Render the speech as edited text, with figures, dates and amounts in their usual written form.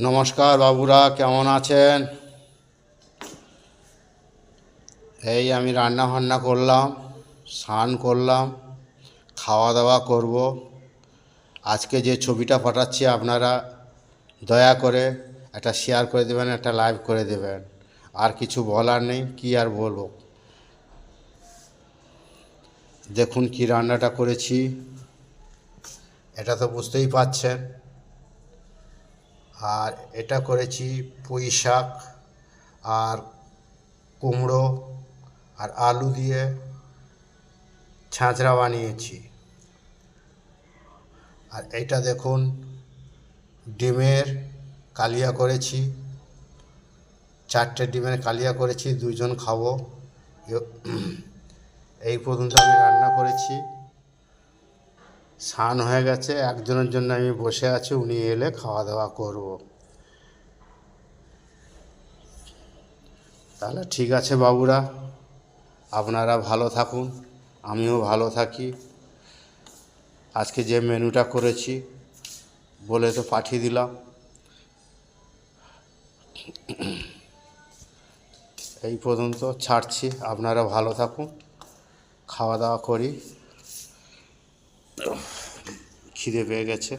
নমস্কার বাবুরা, কেমন আছেন? এই আমি রান্না বান্না করলাম, স্নান করলাম, খাওয়া দাওয়া করব। আজকে যে ছবিটা পাঠাচ্ছি আপনারা দয়া করে একটা শেয়ার করে দেবেন, একটা লাইভ করে দেবেন। আর কিছু বলার নেই, কি আর বলবো। দেখুন কি রান্নাটা করেছি, এটা তো বুঝতেই পাচ্ছেন। আর এটা করেছি পুঁই শাক আর কুমড়ো আর আলু দিয়ে ছাঁচড়া বানিয়েছি। আর এইটা দেখুন ডিমের কালিয়া করেছি, 4টে ডিমের কালিয়া করেছি, 2জন খাবো। এই পর্যন্ত আমি রান্না করেছি। স্নান হয়ে গেছে, একজনের জন্য আমি বসে আছি, উনি এলে খাওয়া দাওয়া করব। তাহলে ঠিক আছে বাবুরা, আপনারা ভালো থাকুন, আমিও ভালো থাকি। আজকে যে মেনুটা করেছি বলে তো পাঠিয়ে দিলাম। এই পর্যন্ত ছাড়ছি, আপনারা ভালো থাকুন, খাওয়া দাওয়া করি, খিদে পেয়ে গেছে।